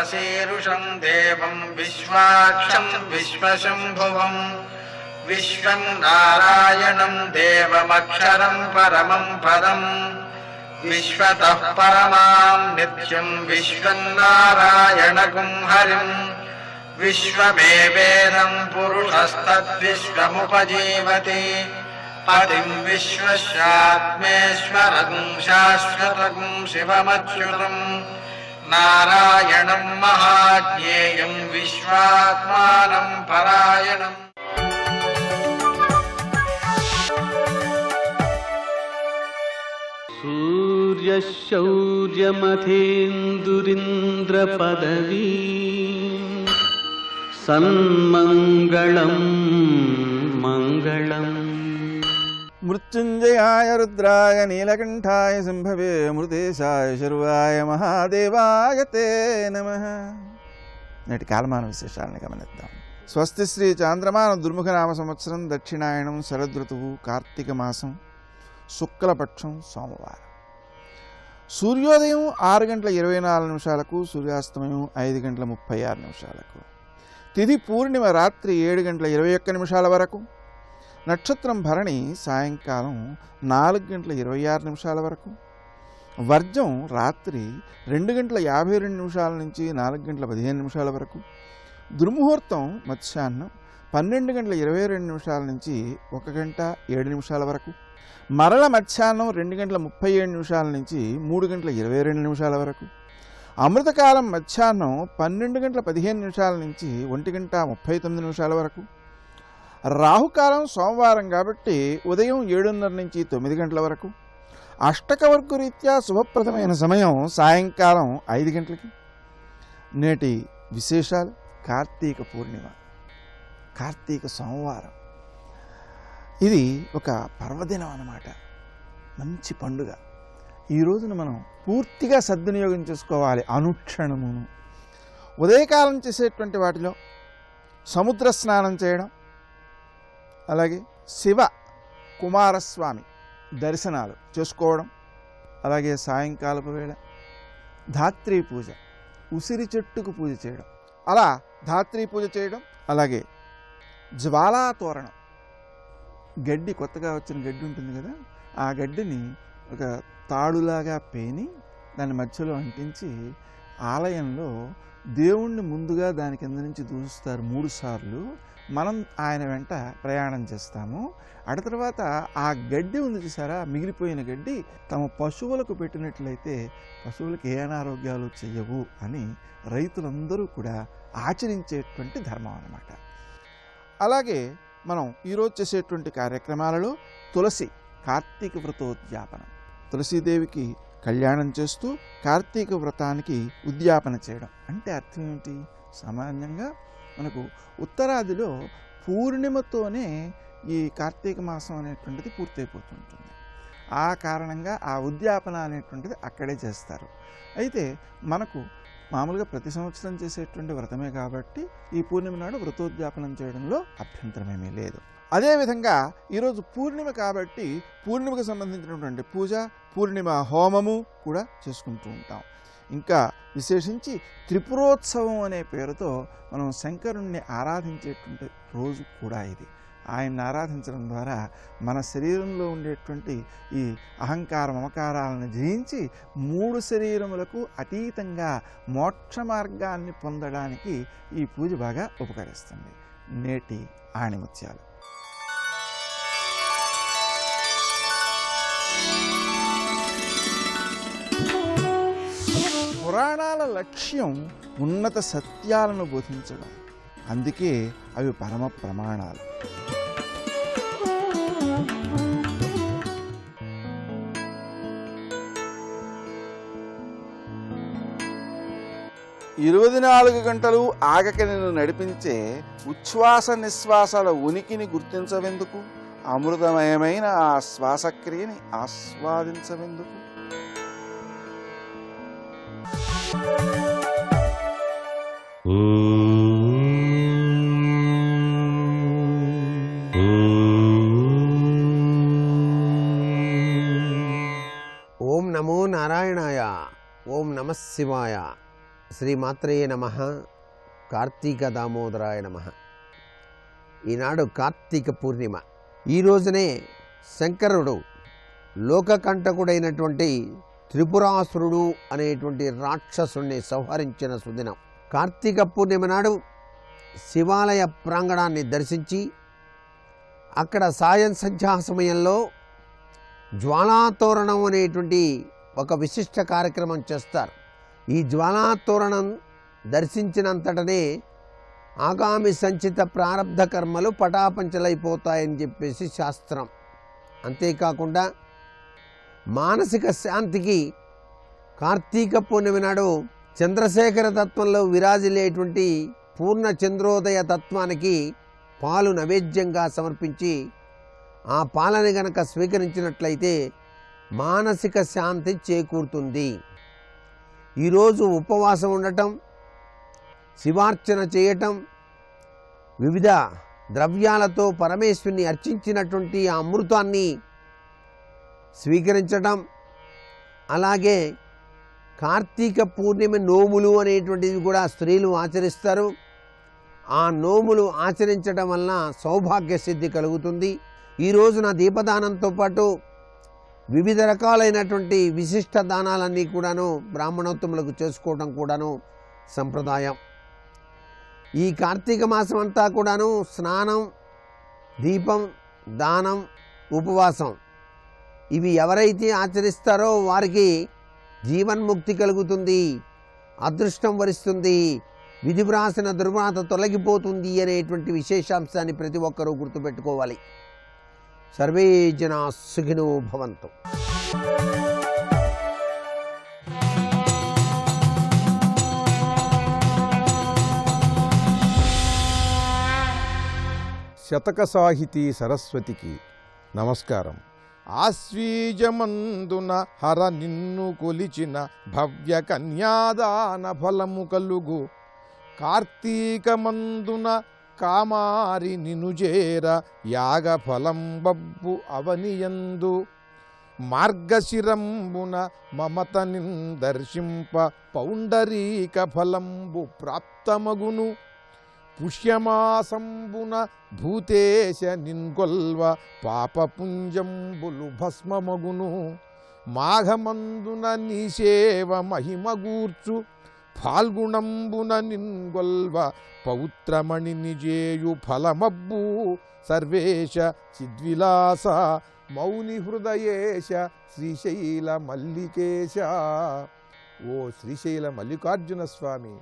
विश्वशीरुषं देवं विश्वाक्षं विश्वशम्भुवं विश्वं नारायणं देवमक्षरं परमं पदम् विश्वतः परमां नित्यं विश्वन्नारायणगुं हरिम् विश्वमेवेदं पुरुषस्तद्विश्वमुपजीवति पतिं विश्वस्यात्मेश्वरगुं शाश्वतगुं शिवमच्युतं नारायणं महाज्ञेयं विश्वात्मानं परायणम्। सूर्यशौर्यमथेन्दुरिन्द्रपदवी सन्मङ्गलं मङ्गलम्। मृत्युंजयाय रुद्राय नीलकंठाय शंभवे मृदेशाय शर्वाय महादेवाय ते नमः। నేటి కాలమాన విశేషాలను గమనిద్దాం. స్వస్తి శ్రీ చాంద్రమాన దుర్ముఖ నామ సంవత్సరం దక్షిణాయనం శరదృతువు కార్తీక మాసం శుక్లపక్షం సోమవారం. సూర్యోదయం 6:24 సూర్యాస్తమయం 5:36 తిథి పూర్ణిమ రాత్రి 7:21 వరకు, నక్షత్రం భరణి సాయంకాలం 4:26 వరకు, వర్జం రాత్రి 2:52 నుంచి 4:15 వరకు, దుర్ముహూర్తం మధ్యాహ్నం 12:22 నుంచి 1:07 వరకు, మరల మధ్యాహ్నం 2:37 నుంచి 3:22 వరకు, అమృతకాలం మధ్యాహ్నం 12:15 నుంచి 1:39 వరకు, రాహుకాలం సోమవారం కాబట్టి ఉదయం 7:30 నుంచి 9 గంటల వరకు, అష్టకవర్గు రీత్యా శుభప్రదమైన సమయం సాయంకాలం 5 గంటలకి. నేటి విశేషాలు: కార్తీక పూర్ణిమ, కార్తీక సోమవారం. ఇది ఒక పర్వదినం అన్నమాట, మంచి పండుగ. ఈ రోజున మనం పూర్తిగా సద్వినియోగం చేసుకోవాలి. అనుక్షణము ఉదయకాలం చేసేటువంటి వాటిలో సముద్ర స్నానం చేయడం, అలాగే శివ కుమారస్వామి దర్శనాలు చేసుకోవడం, అలాగే సాయంకాలపు వేళ ధాత్రీ పూజ, ఉసిరి చెట్టుకు పూజ చేయడం, అలా ధాత్రీ పూజ చేయడం, అలాగే జ్వాలా తోరణం, గడ్డి కొత్తగా వచ్చిన గడ్డి ఉంటుంది కదా, ఆ గడ్డిని ఒక తాడులాగా పేని దాని మధ్యలో అంటించి ఆలయంలో దేవుణ్ణి ముందుగా దాని కింద నుంచి దూస్తారు 3 సార్లు. మనం ఆయన వెంట ప్రయాణం చేస్తాము. అటు తర్వాత ఆ గడ్డి ఉంది చూసారా, మిగిలిపోయిన గడ్డి తమ పశువులకు పెట్టినట్లయితే పశువులకు ఏ అనారోగ్యాలు చెయ్యవు అని రైతులందరూ కూడా ఆచరించేటువంటి ధర్మం అన్నమాట. అలాగే మనం ఈరోజు చేసేటువంటి కార్యక్రమాలలో తులసి కార్తీక వ్రతోద్యాపనం, తులసీదేవికి కళ్యాణం చేస్తూ కార్తీక వ్రతానికి ఉద్యాపన చేయడం అంటే అర్థం ఏమిటి? సామాన్యంగా మనకు ఉత్తరాదిలో పూర్ణిమతోనే ఈ కార్తీక మాసం అనేటువంటిది పూర్తయిపోతుంటుంది. ఆ కారణంగా ఆ ఉద్యాపన అనేటువంటిది అక్కడే చేస్తారు. అయితే మనకు మామూలుగా ప్రతి సంవత్సరం చేసేటువంటి వ్రతమే కాబట్టి ఈ పూర్ణిమ నాడు వ్రతోద్యాపనం చేయడంలో అభ్యంతరమేమీ లేదు. అదేవిధంగా ఈరోజు పూర్ణిమ కాబట్టి పూర్ణిమకు సంబంధించినటువంటి పూజ, పూర్ణిమ హోమము కూడా చేసుకుంటూ ఉంటాం. ఇంకా విశేషించి త్రిపురోత్సవం అనే పేరుతో మనం శంకరుణ్ణి ఆరాధించేటువంటి రోజు కూడా ఇది. ఆయన్ని ఆరాధించడం ద్వారా మన శరీరంలో ఉండేటువంటి ఈ అహంకార మమకారాలను జయించి 3 శరీరములకు అతీతంగా మోక్ష మార్గాన్ని పొందడానికి ఈ పూజ బాగా ఉపకరిస్తుంది. నేటి ఆణిముత్యాలు. పురాణాల లక్ష్యం ఉన్నత సత్యాలను బోధించడం, అందుకే అవి పరమ ప్రమాణాలు. ఇరవై 24 గంటలు ఆగక నిన్ను నడిపించే ఉచ్ఛ్వాస నిశ్వాసాల ఉనికిని గుర్తించవెందుకు? అమృతమయమైన ఆ శ్వాసక్రియని ఆస్వాదించవెందుకు? ఓం నమో నారాయణాయ. ఓం నమః శివాయ. శ్రీమాత్రేయ నమః. కార్తీక దామోదరాయ నమః. ఈనాడు కార్తీక పూర్ణిమ. ఈ రోజునే శంకరుడు లోకకంటకుడైనటువంటి త్రిపురాసురుడు అనేటువంటి రాక్షసుణ్ణి సంహరించిన సుదినం. కార్తీక పూర్ణిమ నాడు శివాలయ ప్రాంగణాన్ని దర్శించి అక్కడ సాయం సంధ్యా సమయంలో జ్వాలాతోరణం అనేటువంటి ఒక విశిష్ట కార్యక్రమం చేస్తారు. ఈ జ్వాలాతోరణం దర్శించినంతటనే ఆగామి సంచిత ప్రారంధ కర్మలు పటాపంచలైపోతాయని చెప్పేసి శాస్త్రం. అంతేకాకుండా మానసిక శాంతికి కార్తీక పూర్ణిమ నాడు చంద్రశేఖర తత్వంలో విరాజిల్లేటువంటి పూర్ణ చంద్రోదయ తత్వానికి పాలు నైవేద్యంగా సమర్పించి ఆ పాలని గనక స్వీకరించినట్లయితే మానసిక శాంతి చేకూరుతుంది. ఈరోజు ఉపవాసం ఉండటం, శివార్చన చేయటం, వివిధ ద్రవ్యాలతో పరమేశ్వరుని అర్చించినటువంటి ఆ అమృతాన్ని స్వీకరించటం, అలాగే కార్తీక పూర్ణిమ నోములు అనేటువంటివి కూడా స్త్రీలు ఆచరిస్తారు. ఆ నోములు ఆచరించడం వలన సౌభాగ్య సిద్ధి కలుగుతుంది. ఈ రోజున దీపదానంతో పాటు వివిధ రకాలైనటువంటి విశిష్ట దానాలన్నీ కూడాను బ్రాహ్మణోత్తములకు చేసుకోవడం కూడాను సంప్రదాయం. ఈ కార్తీక మాసం అంతా కూడాను స్నానం, దీపం, దానం, ఉపవాసం ఇవి ఎవరైతే ఆచరిస్తారో వారికి జీవన్ముక్తి కలుగుతుంది, అదృష్టం వరిస్తుంది, విధివ్రాసిన దుర్వ్రాత తొలగిపోతుంది అనేటువంటి విశేషాంశాన్ని ప్రతి ఒక్కరూ గుర్తుపెట్టుకోవాలి. సర్వే జనా సుఖినో భవంతు. శతక సాహితీ సరస్వతికి నమస్కారం. ఆశ్వీజమందున హర నిన్ను కొలిచిన భవ్య కన్యాదాన ఫలము కలుగు, కార్తీకమందున కామారి నినుజేర యాగ ఫలం బబ్బు అవనియందు, మార్గశిరంబున మమత నిందర్శింప పౌండరీక ఫలంబు ప్రాప్తమగును, పుష్యమాసంబున భూతేశ నిన్గొల్వ పాపపుంజంబులు భస్మమగును, మాఘమందున నీసేవ మహిమగూర్చు ఫాల్గుణంబున నిన్గొల్వ పౌత్రమణి నిజేయు ఫలమబ్బు, సర్వేశ చిద్విలాస మౌని హృదయేశ శ్రీశైల మల్లికేశ. ఓ శ్రీశైల మల్లికార్జున స్వామి,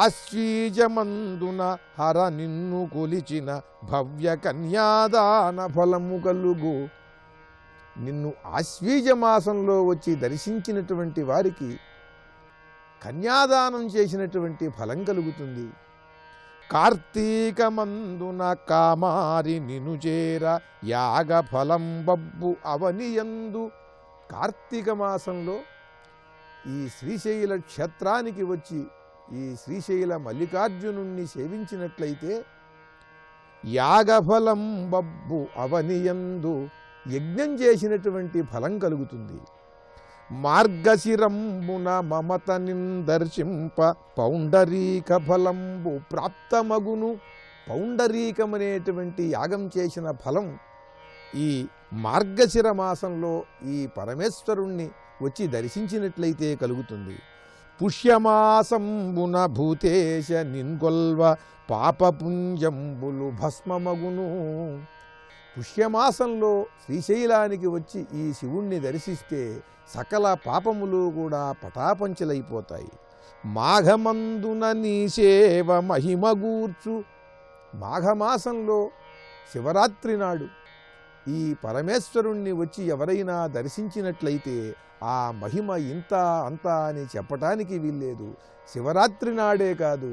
ఆశ్వీజమందున హర నిన్ను కొలిచిన భవ్య కన్యాదాన ఫలము కలుగు. నిన్ను ఆశ్వీజ మాసంలో వచ్చి దర్శించినటువంటి వారికి కన్యాదానం చేసినటువంటి ఫలం కలుగుతుంది. కార్తీకమందున కామారి నిను చేర యాగ ఫలం బబ్బు అవనియందు. కార్తీక మాసంలో ఈ శ్రీశైల క్షేత్రానికి వచ్చి ఈ శ్రీశైల మల్లికార్జునుణ్ణి సేవించినట్లయితే యాగఫలం బబ్బు అవనియందు యజ్ఞం చేసినటువంటి ఫలం కలుగుతుంది. మార్గశిరంబున మమత నిందర్శింప పౌండరీక ఫలంబు ప్రాప్తమగును. పౌండరీకమనేటువంటి యాగం చేసిన ఫలం ఈ మార్గశిర మాసంలో ఈ పరమేశ్వరుణ్ణి వచ్చి దర్శించినట్లయితే కలుగుతుంది. పుష్యమాసంబున భూతేశ నిన్గొల్వ పాపపుంజంబులు భస్మమగును. పుష్యమాసంలో శ్రీశైలానికి వచ్చి ఈ శివుణ్ణి దర్శిస్తే సకల పాపములు కూడా పటాపంచలైపోతాయి. మాఘమందున నీ సేవ మహిమగూర్చు. మాఘమాసంలో శివరాత్రి నాడు ఈ పరమేశ్వరుణ్ణి వచ్చి ఎవరైనా దర్శించినట్లయితే ఆ మహిమ ఇంత అంత అని చెప్పటానికి వీల్లేదు. శివరాత్రి నాడే కాదు,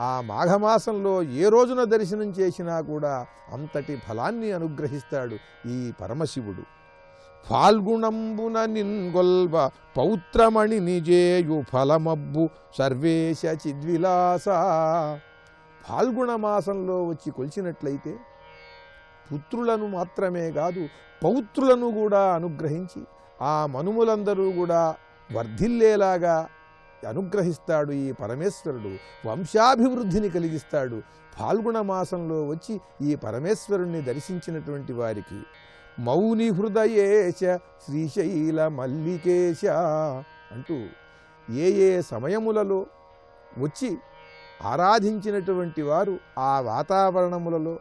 ఆ మాఘమాసంలో ఏ రోజున దర్శనం చేసినా కూడా అంతటి ఫలాన్ని అనుగ్రహిస్తాడు ఈ పరమశివుడు. ఫాల్గుణంబున నిన్గొల్వ పౌత్రమణి నిజేయు ఫలమబ్బు సర్వేశ చిద్విలాస. ఫాల్గుణ మాసంలో వచ్చి కొలిచినట్లయితే పుత్రులను మాత్రమే కాదు పౌత్రులను కూడా అనుగ్రహించి ఆ మనుములందరూ కూడా వర్ధిల్లేలాగా అనుగ్రహిస్తాడు. ఈ పరమేశ్వరుడు వంశాభివృద్ధిని కలిగిస్తాడు. ఫాల్గుణ మాసంలో వచ్చి ఈ పరమేశ్వరుణ్ణి దర్శించినటువంటి వారికి మౌని హృదయేశ శ్రీశైల మల్లికేశ అంటూ ఏ ఏ సమయములలో వచ్చి ఆరాధించినటువంటి వారు ఆ వాతావరణములలో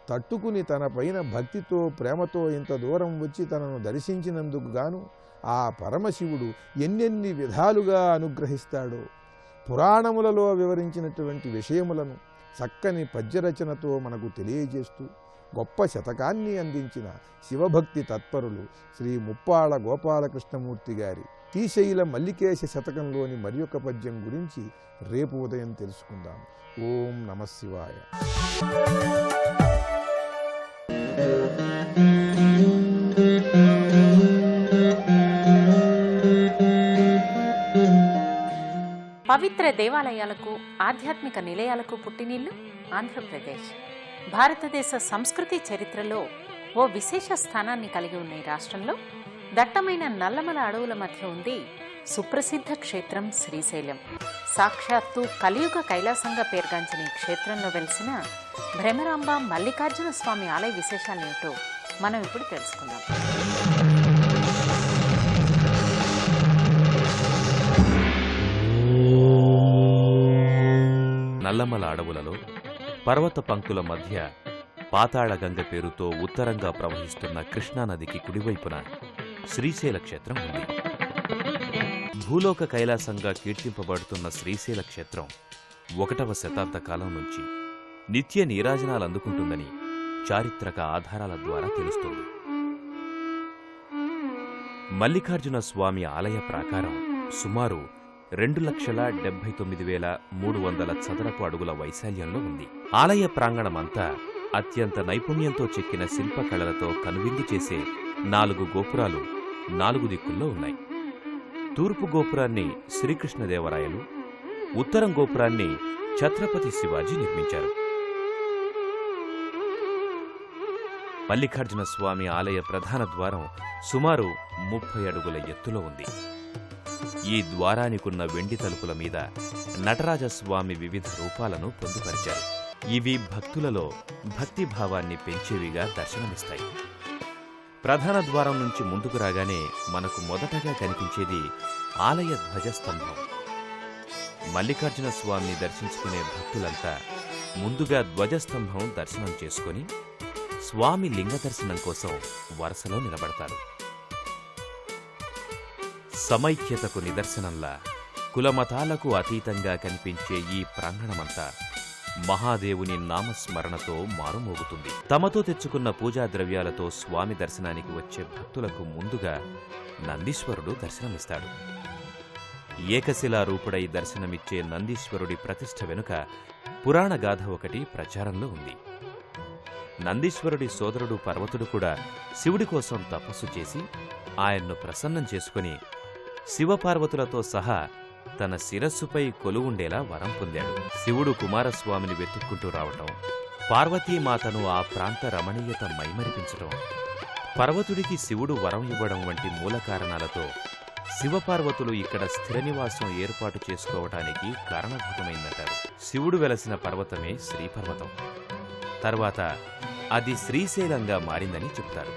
తట్టుకుని తన పైన భక్తితో ప్రేమతో ఇంత దూరం వచ్చి తనను దర్శించినందుకు గాను ఆ పరమశివుడు ఎన్నెన్ని విధాలుగా అనుగ్రహిస్తాడో పురాణములలో వివరించినటువంటి విషయములను చక్కని పద్యరచనతో మనకు తెలియజేస్తూ గొప్ప శతకాన్ని అందించిన శివభక్తి తత్పరులు శ్రీ ముప్పాళ్ళ గోపాలకృష్ణమూర్తి గారి శ్రీశైల మల్లికేశ శతకంలోని మరి ఒక పద్యం గురించి రేపు ఉదయం తెలుసుకుందాం. ఓం నమః శివాయ. పవిత్ర దేవాలయాలకు ఆధ్యాత్మిక నిలయాలకు పుట్టినిల్లు ఆంధ్రప్రదేశ్. భారతదేశ సంస్కృతి చరిత్రలో ఓ విశేష స్థానాన్ని కలిగి ఉన్న ఈ రాష్ట్రంలో దట్టమైన నల్లమల అడవుల మధ్య ఉంది సుప్రసిద్ధ క్షేత్రం శ్రీశైలం. సాక్షాత్తు కలియుగ కైలాసంగా పేర్గాంచిన ఈ క్షేత్రంలో వెలిసిన భ్రమరాంబ మల్లికార్జున స్వామి ఆలయ విశేషాలేమిటో మనం ఇప్పుడు తెలుసుకుందాం. నల్లమల అడవులలో పర్వత పంక్తుల మధ్య పాతాళగంగ పేరుతో ఉత్తరంగా ప్రవహిస్తున్న కృష్ణానదికి కుడివైపున శ్రీశైల క్షేత్రం ఉంది. భూలోక కైలాసంగా కీర్తింపబడుతున్న శ్రీశైల క్షేత్రం 1వ శతాబ్ద కాలం నుంచి నిత్య నీరాజనాలు అందుకుంటుందని చారిత్రక ఆధారాల ద్వారా తెలుస్తుంది. మల్లికార్జున స్వామి ఆలయ ప్రాకారం సుమారు 2,79,300 చదరపు అడుగుల వైశాల్యంలో ఉంది. ఆలయ ప్రాంగణమంతా అత్యంత నైపుణ్యంతో చెక్కిన శిల్పకళలతో కనువిందు చేసే 4 గోపురాలు 4 దిక్కుల్లో ఉన్నాయి. తూర్పు గోపురాన్ని శ్రీకృష్ణదేవరాయలు, ఉత్తరం గోపురాన్ని ఛత్రపతి శివాజీ నిర్మించారు. మల్లికార్జున స్వామి ఆలయ ప్రధాన ద్వారం సుమారు 30 అడుగుల ఎత్తులో ఉంది. ఈ ద్వారానికున్న వెండి తలుపుల మీద నటరాజస్వామి వివిధ రూపాలను పొందుపరిచారు. ఇవి భక్తులలో భక్తిభావాన్ని పెంచేవిగా దర్శనమిస్తాయి. ప్రధాన ద్వారం నుంచి ముందుకు రాగానే మనకు మొదటగా కనిపించేది ఆలయ ధ్వజస్తంభం. మల్లికార్జున స్వామిని దర్శించుకునే భక్తులంతా ముందుగా ధ్వజస్తంభం దర్శనం చేసుకుని స్వామి లింగ దర్శనం కోసం వరుసలో నిలబడతారు. సమైక్యతకు నిదర్శనంలా కులమతాలకు అతీతంగా కనిపించే ఈ ప్రాంగణమంతా మహాదేవుని నామస్మరణతో మారుమోగుతుంది. తమతో తెచ్చుకున్న పూజా ద్రవ్యాలతో స్వామి దర్శనానికి వచ్చే భక్తులకు ముందుగా నందీశ్వరుడు దర్శనమిస్తాడు. ఏకశిలారూపుడై దర్శనమిచ్చే నందీశ్వరుడి ప్రతిష్ఠ వెనుక పురాణ గాథ ఒకటి ప్రచారంలో ఉంది. నందీశ్వరుడి సోదరుడు పర్వతుడు కూడా శివుడి కోసం తపస్సు చేసి ఆయన్ను ప్రసన్నం చేసుకుని శివపార్వతులతో సహా తన శిరస్సుపై కొలువుండేలా వరం పొందాడు. శివుడు కుమారస్వామిని వెతుక్కుంటూ రావటం, పార్వతీమాతను ఆ ప్రాంత రమణీయత మైమరిపించటం, పర్వతుడికి శివుడు వరం ఇవ్వడం వంటి మూల కారణాలతో శివపార్వతులు ఇక్కడ స్థిర నివాసం ఏర్పాటు చేసుకోవటానికి కారణభూతమైందంటారు. శివుడు వెలసిన పర్వతమే శ్రీపర్వతం. తర్వాత అది శ్రీశైలంగా మారిందని చెప్తారు.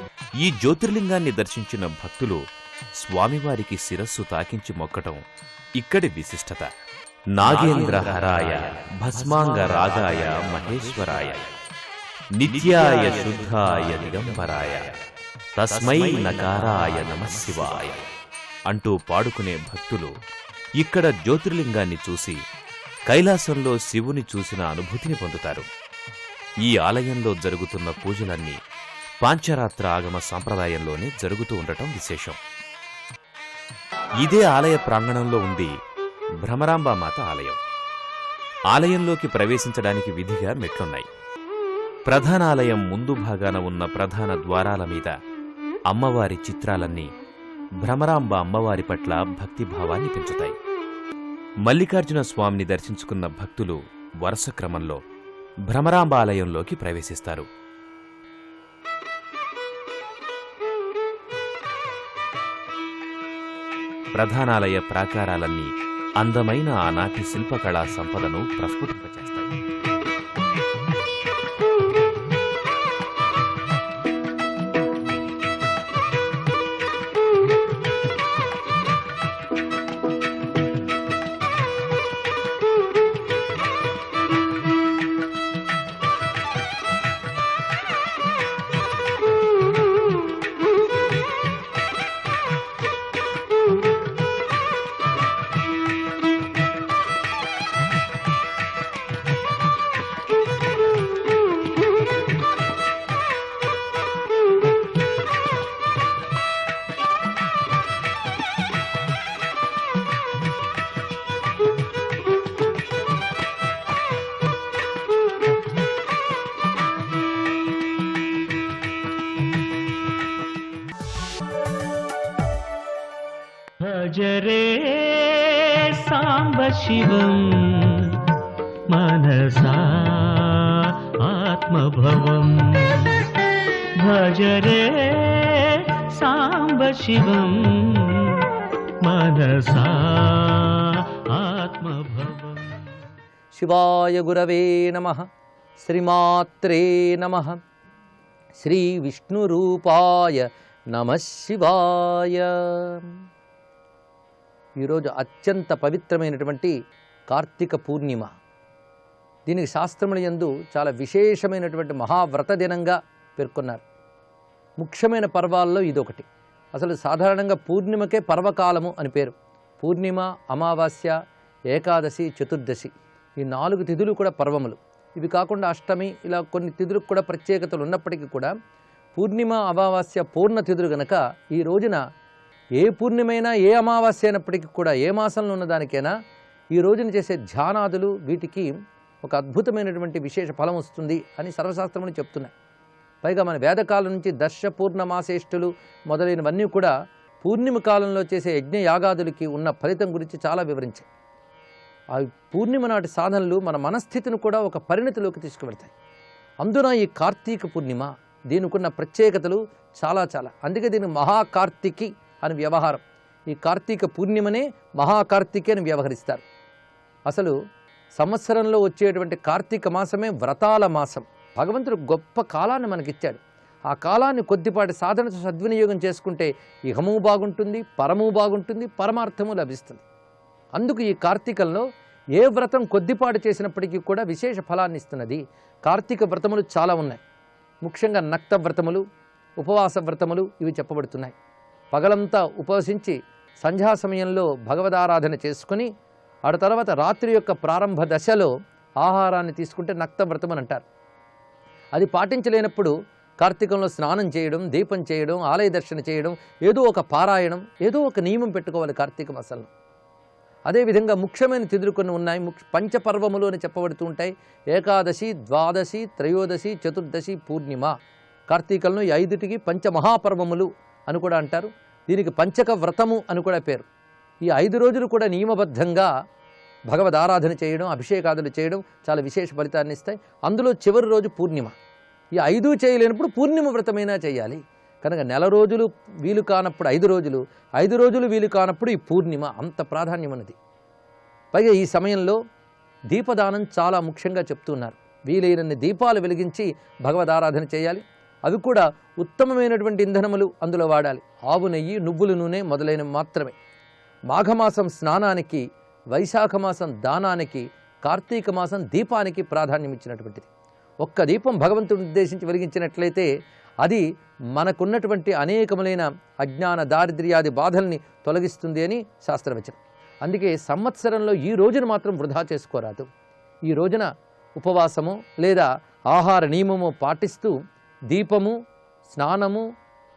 ఈ జ్యోతిర్లింగాన్ని దర్శించిన భక్తులు స్వామివారికి శిరస్సు తాకించి మొక్కటం ఇక్కడి విశిష్టత. నాగేంద్రహరాయ భస్మాంగ రాగాయ మహేశ్వరాయ నిత్యాయ శుద్ధాయ దిగంబరాయ తస్మై నకారాయ నమఃశివాయ అంటూ పాడుకునే భక్తులు ఇక్కడ జ్యోతిర్లింగాన్ని చూసి కైలాసంలో శివుని చూసిన అనుభూతిని పొందుతారు. ఈ ఆలయంలో జరుగుతున్న పూజలన్నీ పాంచరాత్ర ఆగమ సంప్రదాయంలోనే జరుగుతూ ఉండటం విశేషం. ఇదే ఆలయ ప్రాంగణంలో ఉంది భ్రమరాంబామాత ఆలయం. ఆలయంలోకి ప్రవేశించడానికి విధిగా మెట్లున్నాయి. ప్రధాన ఆలయం ముందు భాగాన ఉన్న ప్రధాన ద్వారాల మీద అమ్మవారి చిత్రాలన్నీ భ్రమరాంబ అమ్మవారి పట్ల భక్తిభావాన్ని పెంచుతాయి. మల్లికార్జున స్వామిని దర్శించుకున్న భక్తులు వరుస క్రమంలో భ్రమరాంబ ఆలయంలోకి ప్రవేశిస్తారు. ప్రధానాలయ ప్రాకారాలన్నీ అందమైన ఆనాటి శిల్పకళా సంపదను ప్రస్ఫుటింపచేస్తాయి. భజరే సాంబ శివం మనసా ఆత్మభవం భజరే సాంబ శివం మనసా ఆత్మభవం. శివాయ గురవే నమః. శ్రీమాత్రే నమః. శ్రీ విష్ణురూపాయ నమః శివాయ. ఈరోజు అత్యంత పవిత్రమైనటువంటి కార్తీక పూర్ణిమ. దీనికి శాస్త్రముల యందు చాలా విశేషమైనటువంటి మహావ్రత దినంగా పేర్కొన్నారు. ముఖ్యమైన పర్వాల్లో ఇదొకటి. అసలు సాధారణంగా పూర్ణిమకే పర్వకాలము అని పేరు. పూర్ణిమ, అమావాస్య, ఏకాదశి, చతుర్దశి ఈ 4 తిథులు కూడా పర్వములు. ఇవి కాకుండా అష్టమి ఇలా కొన్ని తిథులకు కూడా ప్రత్యేకతలు ఉన్నప్పటికీ కూడా పూర్ణిమ, అమావాస్య పూర్ణ తిథులు గనక ఈ రోజున ఏ పూర్ణిమైనా ఏ అమావాస్య అయినప్పటికీ కూడా ఏ మాసంలో ఉన్నదానికైనా ఈ రోజున చేసే ధ్యానాదులు వీటికి ఒక అద్భుతమైనటువంటి విశేష ఫలం వస్తుంది అని సర్వశాస్త్రములు చెప్తున్నాయి. పైగా మన వేదకాలం నుంచి దర్శ పూర్ణమాసేష్టులు మొదలైనవన్నీ కూడా పూర్ణిమ కాలంలో చేసే యజ్ఞ యాగాదులకి ఉన్న ఫలితం గురించి చాలా వివరించాయి. ఆ పూర్ణిమ నాటి సాధనలు మన మనస్థితిని కూడా ఒక పరిణతిలోకి తీసుకువెళ్తాయి. అందున ఈ కార్తీక పూర్ణిమ దీనికున్న ప్రత్యేకతలు చాలా. అందుకే దీన్ని మహాకార్తికి అని వ్యవహారం. ఈ కార్తీక పూర్ణిమనే మహాకార్తికి అని వ్యవహరిస్తారు. అసలు సంవత్సరంలో వచ్చేటువంటి కార్తీక మాసమే వ్రతాల మాసం. భగవంతుడు గొప్ప కాలాన్ని మనకిచ్చాడు. ఆ కాలాన్ని కొద్దిపాటి సాధనతో సద్వినియోగం చేసుకుంటే ఇహము బాగుంటుంది, పరము బాగుంటుంది, పరమార్థము లభిస్తుంది. అందుకు ఈ కార్తీకంలో ఏ వ్రతం కొద్దిపాటు చేసినప్పటికీ కూడా విశేష ఫలాన్ని ఇస్తున్నది. కార్తీక వ్రతములు చాలా ఉన్నాయి. ముఖ్యంగా నక్త వ్రతములు, ఉపవాస వ్రతములు ఇవి చెప్పబడుతున్నాయి. పగలంతా ఉపవసించి సంధ్యా సమయంలో భగవదారాధన చేసుకుని ఆ తర్వాత రాత్రి యొక్క ప్రారంభ దశలో ఆహారాన్ని తీసుకుంటే నక్త వ్రతం అని అంటారు. అది పాటించలేనప్పుడు కార్తీకంలో స్నానం చేయడం, దీపం చేయడం, ఆలయ దర్శన చేయడం, ఏదో ఒక పారాయణం, ఏదో ఒక నియమం పెట్టుకోవాలి కార్తీక మాసంలో. అదేవిధంగా ముఖ్యమైన తిథులు కొన్ని ఉన్నాయి. పంచపర్వములు అని చెప్పబడుతూ ఉంటాయి. ఏకాదశి, ద్వాదశి, త్రయోదశి, చతుర్దశి, పూర్ణిమ. కార్తీకంలో ఈ 5టికి పంచమహాపర్వములు అని కూడా అంటారు. దీనికి పంచక వ్రతము అని కూడా పేరు. ఈ 5 రోజులు కూడా నియమబద్ధంగా భగవద్ ఆరాధన చేయడం, అభిషేకాదులు చేయడం చాలా విశేష ఫలితాన్ని ఇస్తాయి. అందులో చివరి రోజు పూర్ణిమ. ఈ 5 చేయలేనప్పుడు పూర్ణిమ వ్రతమైనా చేయాలి. కనుక నెల రోజులు వీలు కానప్పుడు 5 రోజులు, 5 రోజులు వీలు కానప్పుడు ఈ పూర్ణిమ. అంత ప్రాధాన్యం ఉన్నది. పైగా ఈ సమయంలో దీపదానం చాలా ముఖ్యంగా చెప్తున్నారు. వీలైనన్ని దీపాలు వెలిగించి భగవద్ ఆరాధన చేయాలి. అవి కూడా ఉత్తమమైనటువంటి ఇంధనములు అందులో వాడాలి. ఆవు నెయ్యి, నువ్వుల నూనె మొదలైనవి మాత్రమే. మాఘమాసం స్నానానికి, వైశాఖ మాసం దానానికి, కార్తీక మాసం దీపానికి ప్రాధాన్యం ఇచ్చినటువంటిది. ఒక్క దీపం భగవంతుడిని ఉద్దేశించి వెలిగించినట్లయితే అది మనకున్నటువంటి అనేకములైన అజ్ఞాన, దారిద్ర్యాది బాధల్ని తొలగిస్తుంది అని శాస్త్రవచనం. అందుకే సంవత్సరంలో ఈ రోజును మాత్రం వృధా చేసుకోరాదు. ఈ రోజున ఉపవాసము లేదా ఆహార నియమము పాటిస్తూ దీపము, స్నానము,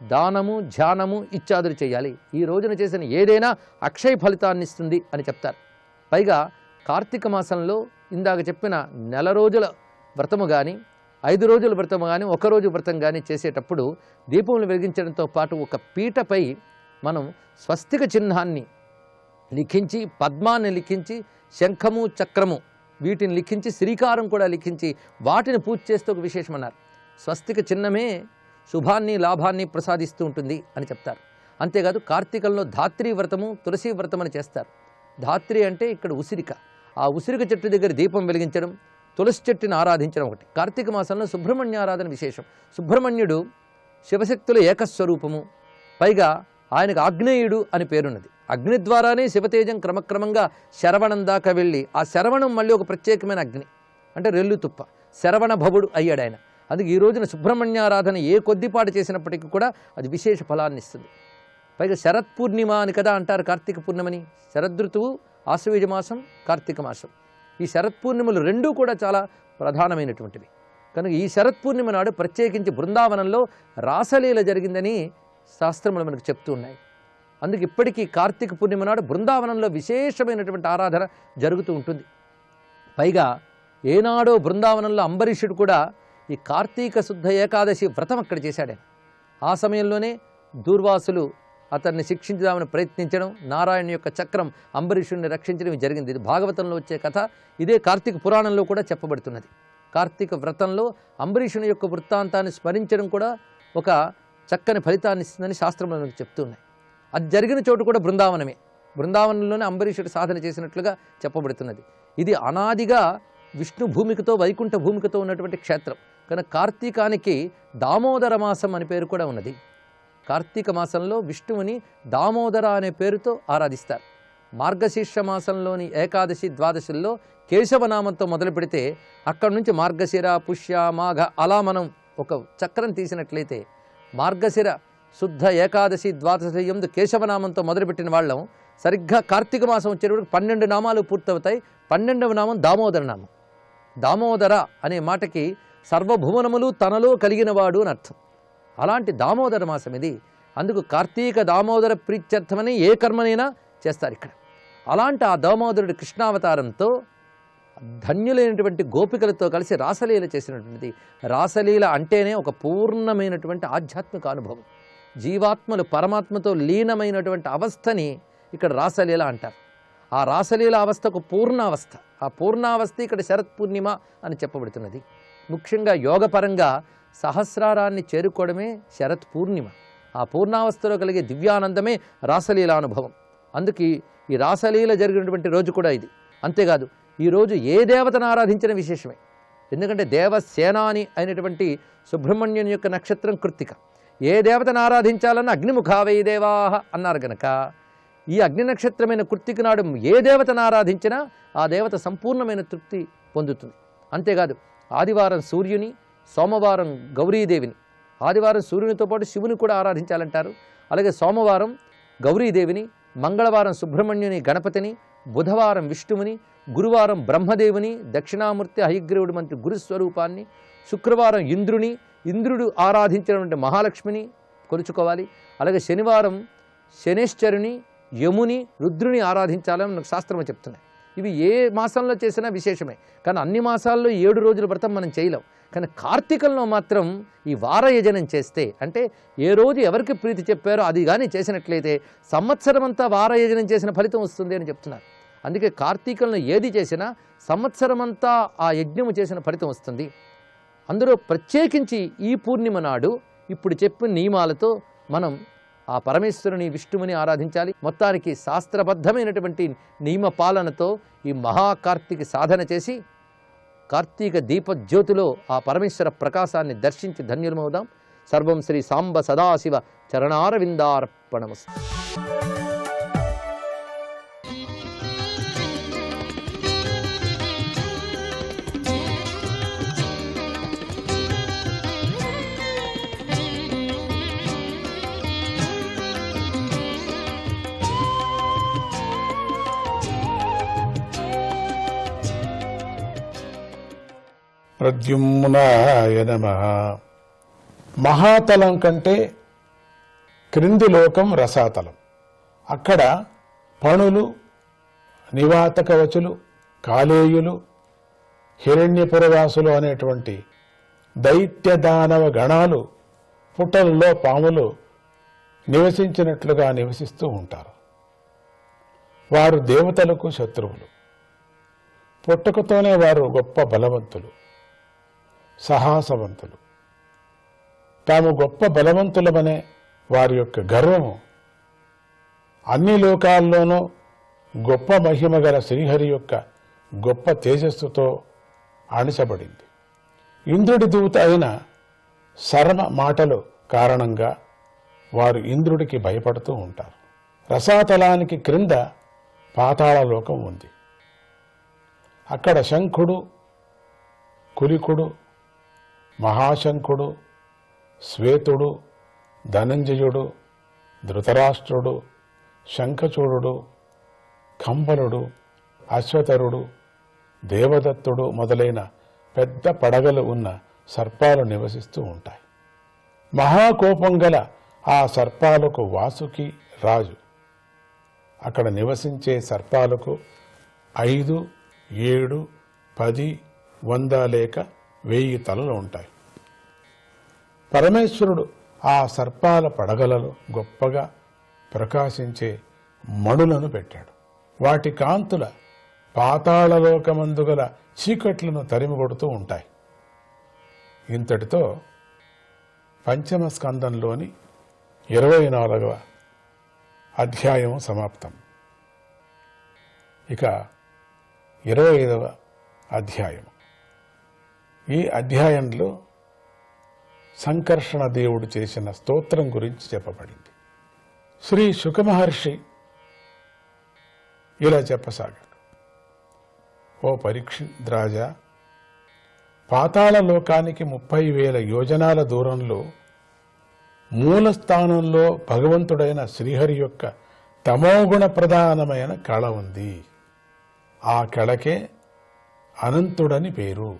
దానము, ధ్యానము ఇత్యాదులు చేయాలి. ఈ రోజున చేసిన ఏదైనా అక్షయ ఫలితాన్ని ఇస్తుంది అని చెప్తారు. పైగా కార్తీక మాసంలో ఇందాక చెప్పిన నెల రోజుల వ్రతము కానీ, 5 రోజుల వ్రతము కానీ, 1 రోజు వ్రతం కానీ చేసేటప్పుడు దీపములు వెలిగించడంతో పాటు ఒక పీటపై మనం స్వస్తిక చిహ్నాన్ని లిఖించి, పద్మాన్ని లిఖించి, శంఖము, చక్రము వీటిని లిఖించి, శ్రీకారం కూడా లిఖించి వాటిని పూజ చేస్తూ ఒక విశేషమన్నారు. స్వస్తిక చిహ్నమే శుభాన్ని, లాభాన్ని ప్రసాదిస్తూ ఉంటుంది అని చెప్తారు. అంతేకాదు కార్తీకంలో ధాత్రీ వ్రతము, తులసి వ్రతం అని చేస్తారు. ధాత్రి అంటే ఇక్కడ ఉసిరిక. ఆ ఉసిరిక చెట్టు దగ్గర దీపం వెలిగించడం, తులసి చెట్టుని ఆరాధించడం ఒకటి. కార్తీక మాసంలో సుబ్రహ్మణ్య ఆరాధన విశేషం. సుబ్రహ్మణ్యుడు శివశక్తుల ఏకస్వరూపము, పైగా ఆయనకు ఆగ్నేయుడు అని పేరున్నది. అగ్ని ద్వారానే శివతేజం క్రమక్రమంగా శరవణం దాకా వెళ్ళి, ఆ శరవణం మళ్ళీ ఒక ప్రత్యేకమైన అగ్ని, అంటే రెల్లు తుప్ప, శరవణ భవుడు అయ్యాడు ఆయన. అందుకే ఈ రోజున సుబ్రహ్మణ్యారాధన ఏ కొద్దిపాటు చేసినప్పటికీ కూడా అది విశేష ఫలాన్ని ఇస్తుంది. పైగా శరత్ పూర్ణిమ అని కదా అంటారు కార్తీక పూర్ణిమని. శరదృతువు, ఆశ్వయుజ మాసం, కార్తీక మాసం, ఈ శరత్ పూర్ణిమలు రెండూ కూడా చాలా ప్రధానమైనటువంటివి. కనుక ఈ శరత్ పూర్ణిమ నాడు ప్రత్యేకించి బృందావనంలో రాసలీల జరిగిందని శాస్త్రములు మనకు చెప్తూ ఉన్నాయి. అందుకు ఇప్పటికీ కార్తీక పూర్ణిమ నాడు బృందావనంలో విశేషమైనటువంటి ఆరాధన జరుగుతూ ఉంటుంది. పైగా ఏనాడో బృందావనంలో అంబరీషుడు కూడా ఈ కార్తీక శుద్ధ ఏకాదశి వ్రతం అక్కడ చేశాడే. ఆ సమయంలోనే దూర్వాసులు అతన్ని శిక్షించుదామని ప్రయత్నించడం, నారాయణ యొక్క చక్రం అంబరీషుడిని రక్షించడం జరిగింది. ఇది భాగవతంలో వచ్చే కథ. ఇదే కార్తీక పురాణంలో కూడా చెప్పబడుతున్నది. కార్తీక వ్రతంలో అంబరీషుని యొక్క వృత్తాంతాన్ని స్మరించడం కూడా ఒక చక్కని ఫలితాన్ని ఇస్తుందని శాస్త్రంలో మనకు చెప్తున్నాయి. అది జరిగిన చోటు కూడా బృందావనమే. బృందావనంలోనే అంబరీషుడు సాధన చేసినట్లుగా చెప్పబడుతున్నది. ఇది అనాదిగా విష్ణు భూమికతో, వైకుంఠ భూమికతో ఉన్నటువంటి క్షేత్రం. కనుక కార్తీకానికి దామోదర మాసం అని పేరు కూడా ఉన్నది. కార్తీక మాసంలో విష్ణువుని దామోదర అనే పేరుతో ఆరాధిస్తారు. మార్గశీర్ష మాసంలోని ఏకాదశి, ద్వాదశుల్లో కేశవనామంతో మొదలు పెడితే అక్కడి నుంచి మార్గశిర, పుష్య, మాఘ అలా మనం ఒక చక్రం తీసినట్లయితే మార్గశిర శుద్ధ ఏకాదశి, ద్వాదశి ఎందు కేశవనామంతో మొదలుపెట్టిన వాళ్ళం సరిగ్గా కార్తీక మాసం వచ్చేటప్పుడు 12 నామాలు పూర్తవుతాయి. 12వ నామం దామోదర నామం. దామోదర అనే మాటకి సర్వభువనములు తనలో కలిగినవాడు అని అర్థం. అలాంటి దామోదర మాసం ఇది. అందుకు కార్తీక దామోదర ప్రీత్యర్థమని ఏ కర్మనైనా చేస్తారు ఇక్కడ. అలాంటి ఆ దామోదరుడి కృష్ణావతారంతో ధన్యులైనటువంటి గోపికలతో కలిసి రాసలీల చేసినటువంటిది. రాసలీల అంటేనే ఒక పూర్ణమైనటువంటి ఆధ్యాత్మిక అనుభవం. జీవాత్మలు పరమాత్మతో లీనమైనటువంటి అవస్థని ఇక్కడ రాసలీల అంటారు. ఆ రాసలీల అవస్థకు పూర్ణావస్థ. ఆ పూర్ణావస్థ ఇక్కడ శరత్ పూర్ణిమ అని చెప్పబడుతున్నది. ముఖ్యంగా యోగపరంగా సహస్రారాన్ని చేరుకోవడమే శరత్ పూర్ణిమ. ఆ పూర్ణావస్థలో కలిగే దివ్యానందమే రాసలీల అనుభవం. అందుకే ఈ రాసలీల జరిగినటువంటి రోజు కూడా ఇది. అంతేకాదు ఈరోజు ఏ దేవతను ఆరాధించిన విశేషమే. ఎందుకంటే దేవసేనాని అయినటువంటి సుబ్రహ్మణ్యుని యొక్క నక్షత్రం కృత్తిక. ఏ దేవతను ఆరాధించాలన్నా అగ్నిముఖావై దేవాహ అన్నారు గనక ఈ అగ్ని నక్షత్రమైన కృత్తిక నాడు ఏ దేవతను ఆరాధించినా ఆ దేవత సంపూర్ణమైన తృప్తి పొందుతుంది. అంతేకాదు ఆదివారం సూర్యుని, సోమవారం గౌరీదేవిని, ఆదివారం సూర్యునితో పాటు శివుని కూడా ఆరాధించాలంటారు. అలాగే సోమవారం గౌరీదేవిని, మంగళవారం సుబ్రహ్మణ్యుని గణపతిని, బుధవారం విష్ణువుని, గురువారం బ్రహ్మదేవుని, దక్షిణామూర్తి హయగ్రీవుడి మంత్రి గురుస్వరూపాన్ని, శుక్రవారం ఇంద్రుని, ఇంద్రుడు ఆరాధించినటువంటి మహాలక్ష్మిని కొలుచుకోవాలి. అలాగే శనివారం శనేశ్వరుని, యముని, రుద్రుని ఆరాధించాలని మనకు శాస్త్రం చెప్తున్నాయి. ఇవి ఏ మాసంలో చేసినా విశేషమే. కానీ అన్ని మాసాల్లో 7 రోజుల వ్రతం మనం చేయలేం. కానీ కార్తీకంలో మాత్రం ఈ వారయజనం చేస్తే, అంటే ఏ రోజు ఎవరికి ప్రీతి చెప్పారో అది కానీ చేసినట్లయితే సంవత్సరం అంతా వారయజనం చేసిన ఫలితం వస్తుంది అని చెప్తున్నారు. అందుకే కార్తీకంలో ఏది చేసినా సంవత్సరం అంతా ఆ యజ్ఞము చేసిన ఫలితం వస్తుంది. అందులో ప్రత్యేకించి ఈ పూర్ణిమ నాడు ఇప్పుడు చెప్పిన నియమాలతో మనం ఆ పరమేశ్వరుని, విష్ణువుని ఆరాధించాలి. మొత్తానికి శాస్త్రబద్ధమైనటువంటి నియమ పాలనతో ఈ మహాకార్తీక సాధన చేసి కార్తీక దీపజ్యోతిలో ఆ పరమేశ్వర ప్రకాశాన్ని దర్శించి ధన్యులమవుదాం. సర్వం శ్రీ సాంబ సదాశివ చరణారవిందార్పణమస్తు. ప్రద్యుమ్నాయ నమః. మహాతలం కంటే క్రింది లోకం రసాతలం. అక్కడ పణులు, నివాత కవచులు, కాలేయులు, హిరణ్యపురవాసులు అనేటువంటి దైత్య దానవ గణాలు, పుటల్లో పాములు నివసించినట్లుగా నివసిస్తూ ఉంటారు. వారు దేవతలకు శత్రువులు. పుట్టుకతోనే వారు గొప్ప బలవంతులు, సాహసవంతులు. తాము గొప్ప బలవంతులమనే వారి యొక్క గర్వము అన్ని లోకాల్లోనూ గొప్ప మహిమ గల శ్రీహరి యొక్క గొప్ప తేజస్సుతో అణిచబడింది. ఇంద్రుడి దూత అయిన శర్మ మాటలు కారణంగా వారు ఇంద్రుడికి భయపడుతూ ఉంటారు. రసాతలానికి క్రింద పాతాళలోకం ఉంది. అక్కడ శంఖుడు, కులికుడు, మహాశంఖుడు, శ్వేతుడు, ధనంజయుడు, ధృతరాష్ట్రుడు, శంఖచూడుడు, కంబలుడు, అశ్వతరుడు, దేవదత్తుడు మొదలైన పెద్ద పడగలు ఉన్న సర్పాలు నివసిస్తూ ఉంటాయి. మహాకోపం గల ఆ సర్పాలకు వాసుకి రాజు. అక్కడ నివసించే సర్పాలకు 5, 7, 10, 100 లేక 1000 తలలు ఉంటాయి. పరమేశ్వరుడు ఆ సర్పాల పడగలలో గొప్పగా ప్రకాశించే మణులను పెట్టాడు. వాటి కాంతుల పాతాళలోకమందు గల చీకట్లను తరిమికొడుతూ ఉంటాయి. ఇంతటితో పంచమ స్కందంలోని 24వ అధ్యాయం సమాప్తం. ఇక 25వ అధ్యాయం. ఈ అధ్యాయంలో సంకర్షణ దేవుడు చేసిన స్తోత్రం గురించి చెప్పబడింది. శ్రీ శుకమహర్షి ఇలా చెప్పసాగాడు. ఓ పరీక్షిత్ రాజా, పాతాళ లోకానికి 30,000 యోజనాల దూరంలో మూల స్థానంలో భగవంతుడైన శ్రీహరి యొక్క తమోగుణ ప్రధానమైన కళ ఉంది. ఆ కళకే అనంతుడని పేరు.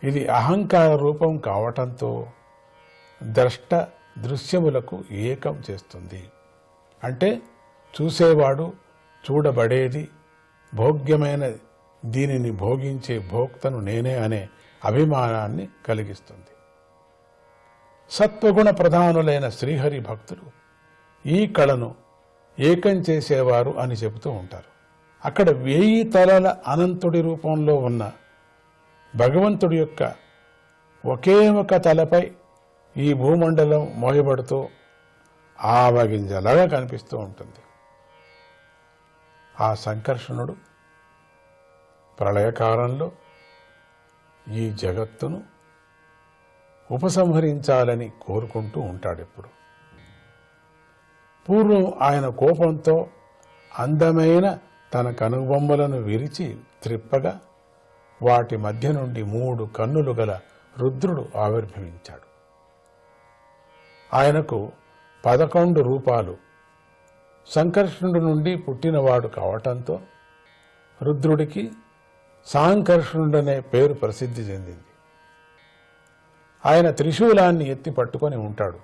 ఇది అహంకార రూపం కావటంతో ద్రష్ట దృశ్యములకు ఏకం చేస్తుంది. అంటే చూసేవాడు చూడబడేది భోగ్యమైన దీనిని భోగించే భోక్తను నేనే అనే అభిమానాన్ని కలిగిస్తుంది. సత్వగుణ ప్రధానులైన శ్రీహరి భక్తులు ఈ కళను ఏకం చేసేవారు అని చెబుతూ ఉంటారు. అక్కడ 1000 తలల అనంతుడి రూపంలో ఉన్న భగవంతుడి యొక్క ఒకే ఒక తలపై ఈ భూమండలం మోయబడుతూ ఆవగింజలాగా కనిపిస్తూ ఉంటుంది. ఆ సంకర్షణుడు ప్రళయకాలంలో ఈ జగత్తును ఉపసంహరించాలని కోరుకుంటూ ఉంటాడు. ఎప్పుడు పూర్వం ఆయన కోపంతో అందమైన తన కనుబొమ్మలను విరిచి త్రిప్పగా వాటి మధ్య నుండి 3 కన్నులు గల రుద్రుడు ఆవిర్భవించాడు. ఆయనకు 11 రూపాలు. సంకర్షణుడి నుండి పుట్టినవాడు కావటంతో రుద్రుడికి సాంకర్షణుడనే పేరు ప్రసిద్ధి చెందింది. ఆయన త్రిశూలాన్ని ఎత్తి పట్టుకొని ఉంటాడు.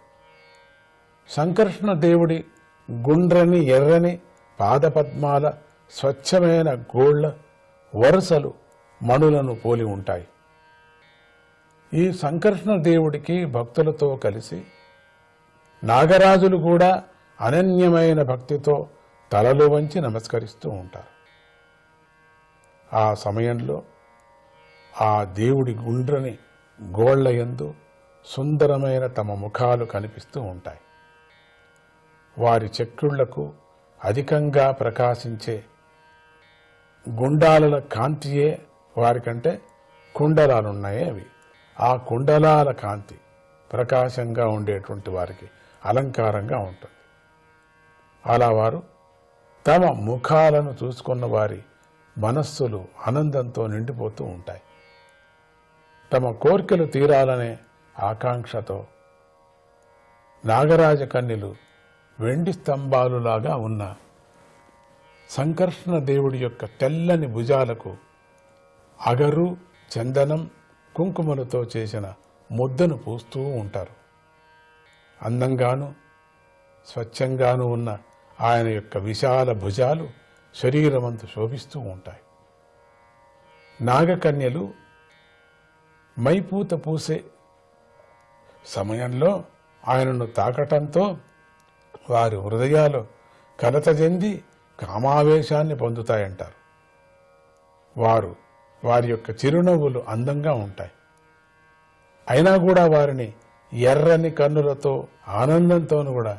సంకర్షణ దేవుడి గుండ్రని ఎర్రని పాదపద్మాల స్వచ్ఛమైన గోళ్ల వరుసలు మణులను పోలి ఉంటాయి. ఈ సంకర్షణ దేవుడికి భక్తులతో కలిసి నాగరాజులు కూడా అనన్యమైన భక్తితో తలలు వంచి నమస్కరిస్తూ ఉంటారు. ఆ సమయంలో ఆ దేవుడి గుండ్రని గోళ్లయందు సుందరమైన తమ ముఖాలు కనిపిస్తూ ఉంటాయి. వారి చెక్కుళ్లకు అధికంగా ప్రకాశించే గుండాల కాంతియే వారికంటే కుండలాలున్నాయి. అవి ఆ కుండలాల కాంతి ప్రకాశంగా ఉండేటువంటి వారికి అలంకారంగా ఉంటుంది. అలా వారు తమ ముఖాలను చూసుకున్న వారి మనస్సులు ఆనందంతో నిండిపోతూ ఉంటాయి. తమ కోర్కెలు తీరాలనే ఆకాంక్షతో నాగరాజ కన్యలు వెండి స్తంభాలులాగా ఉన్న సంకర్షణ దేవుడి యొక్క తెల్లని భుజాలకు అగరు, చందనం, కుంకుమలతో చేసిన ముద్దను పూస్తూ ఉంటారు. అందంగాను స్వచ్ఛంగాను ఉన్న ఆయన యొక్క విశాల భుజాలు శరీరమంతా శోభిస్తూ ఉంటాయి. నాగకన్యలు మైపూత పూసే సమయంలో ఆయనను తాకటంతో వారి హృదయాలు కలత చెంది కామావేశాన్ని పొందుతాయంటారు. వారి యొక్క చిరునవ్వులు అందంగా ఉంటాయి. అయినా కూడా వారిని ఎర్రని కన్నులతో ఆనందంతోనూ కూడా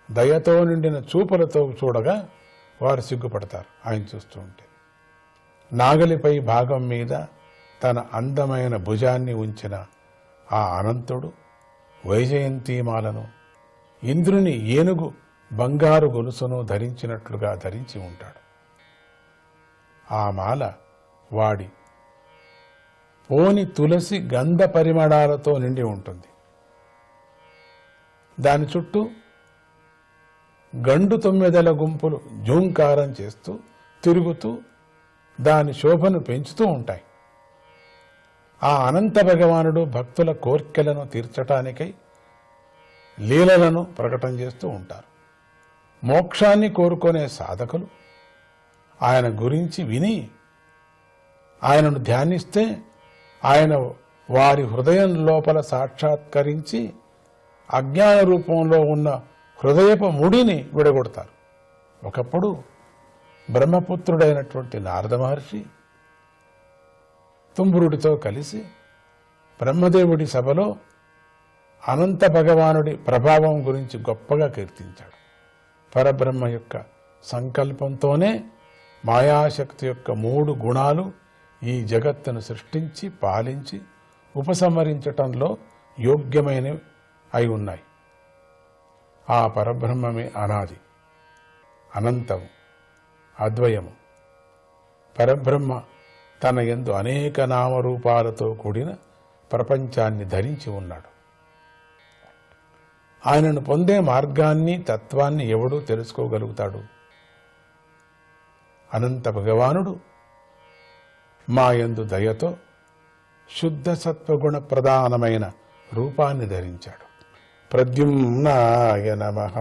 దయతో నిండిన చూపులతో చూడగా వారు సిగ్గుపడతారు ఆయన చూస్తూ ఉంటే. నాగలిపై భాగం మీద తన అందమైన భుజాన్ని ఉంచిన ఆ అనంతుడు వైజయంతిమాలను, ఇంద్రుని ఏనుగు బంగారు గొలుసును ధరించినట్లుగా ధరించి ఉంటాడు. ఆ మాల వాడి పోని తులసి గంధ పరిమళాలతో నిండి ఉంటుంది. దాని చుట్టూ గండు తొమ్మిదల గుంపులు జూంకారం చేస్తూ తిరుగుతూ దాని శోభను పెంచుతూ ఉంటాయి. ఆ అనంత భగవానుడు భక్తుల కోర్కెలను తీర్చటానికై లీలలను ప్రకటన చేస్తూ ఉంటారు. మోక్షాన్ని కోరుకునే సాధకులు ఆయన గురించి విని ఆయనను ధ్యానిస్తే ఆయన వారి హృదయం లోపల సాక్షాత్కరించి అజ్ఞాన రూపంలో ఉన్న హృదయపు ముడిని విడగొడతారు. ఒకప్పుడు బ్రహ్మపుత్రుడైనటువంటి నారద మహర్షి తుంబురుడితో కలిసి బ్రహ్మదేవుడి సభలో అనంత భగవానుడి ప్రభావం గురించి గొప్పగా కీర్తించాడు. పరబ్రహ్మ యొక్క సంకల్పంతోనే మాయాశక్తి యొక్క 3 గుణాలు ఈ జగత్తును సృష్టించి పాలించి ఉపసంహరించటంలో యోగ్యమైనవి అయి ఉన్నాయి. ఆ పరబ్రహ్మమే అనాది, అనంతము, అద్వయము. పరబ్రహ్మ తన యందు అనేక నామరూపాలతో కూడిన ప్రపంచాన్ని ధరించి ఉన్నాడు. ఆయనను పొందే మార్గాన్ని, తత్వాన్ని ఎవడూ తెలుసుకోగలుగుతాడు? అనంత భగవానుడు మా యందు దయతో శుద్ధ సత్వగుణ ప్రధానమైన రూపాన్ని ధరించాడు. ప్రద్యుమ్నాయ నమః.